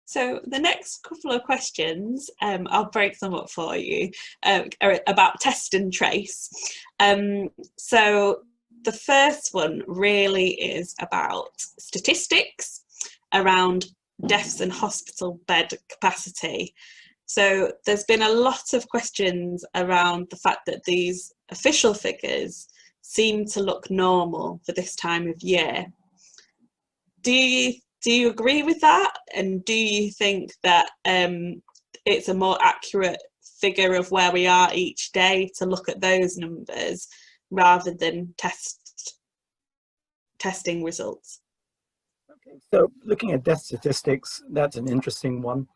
So the next couple of questions, I'll break them up for you, are about test and trace. So the first one really is about statistics around deaths and hospital bed capacity. So there's been a lot of questions around the fact that these official figures seem to look normal for this time of year. Do you agree with that? And do you think that it's a more accurate figure of where we are each day to look at those numbers rather than testing results? Okay, so looking at death statistics, that's an interesting one.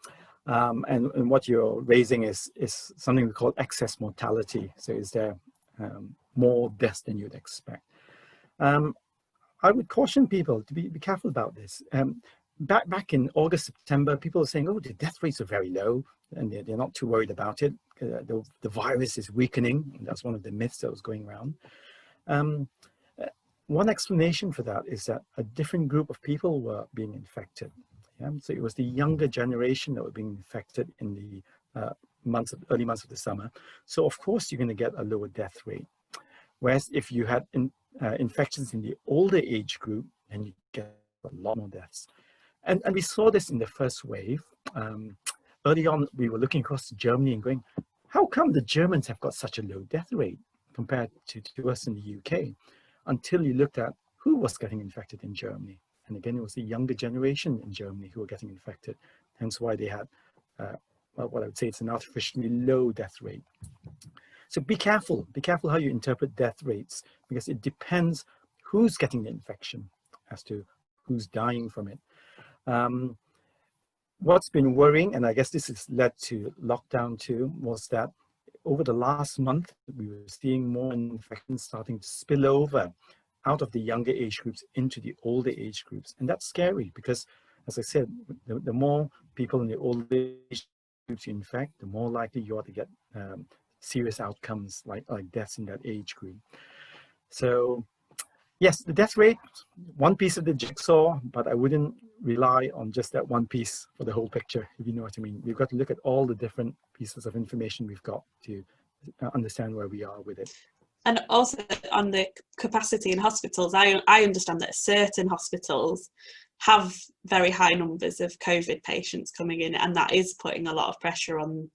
And what you're raising is something we call excess mortality. So is there more deaths than you'd expect? I would caution people to be careful about this. Back in August, September, people were saying, oh, the death rates are very low, and they're not too worried about it. The virus is weakening, and that's one of the myths that was going around. One explanation for that is that a different group of people were being infected. Yeah? So it was the younger generation that were being infected in the early months of the summer. So of course, you're going to get a lower death rate. Whereas if you had infections in the older age group, then you get a lot more deaths. And we saw this in the first wave. Early on, we were looking across to Germany and going, how come the Germans have got such a low death rate compared to us in the UK? Until you looked at who was getting infected in Germany. And again, it was the younger generation in Germany who were getting infected. Hence why they had, well, what I would say it's an artificially low death rate. So be careful how you interpret death rates, because it depends who's getting the infection as to who's dying from it. What's been worrying, and I guess this has led to lockdown too, was that over the last month, we were seeing more infections starting to spill over out of the younger age groups into the older age groups. And that's scary because, as I said, the more people in the older age groups you infect, the more likely you are to get serious outcomes like deaths in that age group. So yes, the death rate, one piece of the jigsaw, but I wouldn't rely on just that one piece for the whole picture, if you know what I mean. We've got to look at all the different pieces of information we've got to understand where we are with it. And also on the capacity in hospitals, I understand that certain hospitals have very high numbers of COVID patients coming in, and that is putting a lot of pressure on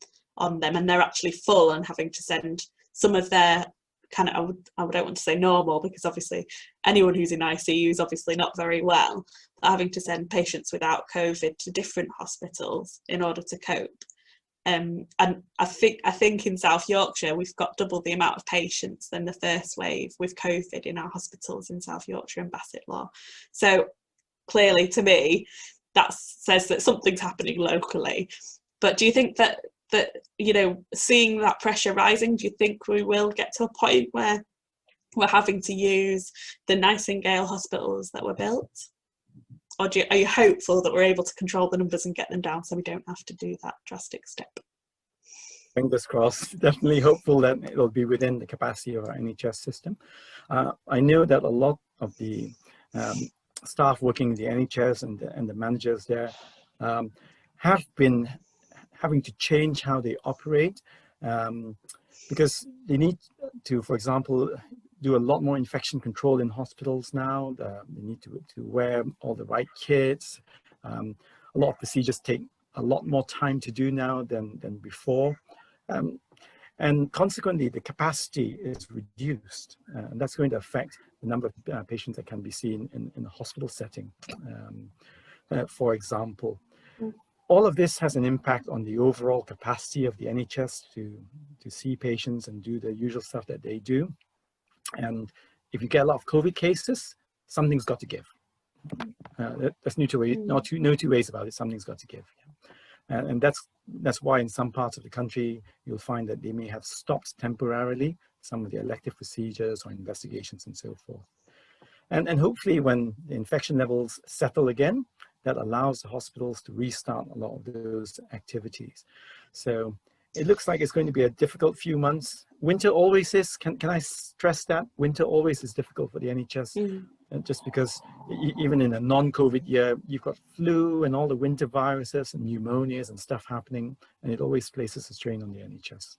them, and they're actually full and having to send some of their kind of, I don't want to say normal, because obviously anyone who's in ICU is obviously not very well, but having to send patients without COVID to different hospitals in order to cope. And I think in South Yorkshire we've got double the amount of patients than the first wave with COVID in our hospitals in South Yorkshire and Bassetlaw. So clearly, to me, that says that something's happening locally. But do you think that you know, seeing that pressure rising, do you think we will get to a point where we're having to use the Nightingale hospitals that were built? Or are you hopeful that we're able to control the numbers and get them down so we don't have to do that drastic step? Fingers crossed. Definitely hopeful that it'll be within the capacity of our NHS system. I know that a lot of the staff working in the NHS and the managers there have been having to change how they operate because they need to, for example, do a lot more infection control in hospitals now. They need to wear all the right kits. A lot of procedures take a lot more time to do now than before. And consequently, the capacity is reduced. And that's going to affect the number of patients that can be seen in a hospital setting, for example. All of this has an impact on the overall capacity of the NHS to see patients and do the usual stuff that they do. And if you get a lot of COVID cases, something's got to give. There's no two ways about it. Something's got to give. And that's why in some parts of the country, you'll find that they may have stopped temporarily some of the elective procedures or investigations and so forth. And hopefully when the infection levels settle again, that allows the hospitals to restart a lot of those activities. So it looks like it's going to be a difficult few months. Winter always is. Can I stress that? Winter always is difficult for the NHS. just because even in a non-COVID year, you've got flu and all the winter viruses and pneumonias and stuff happening, and it always places a strain on the NHS.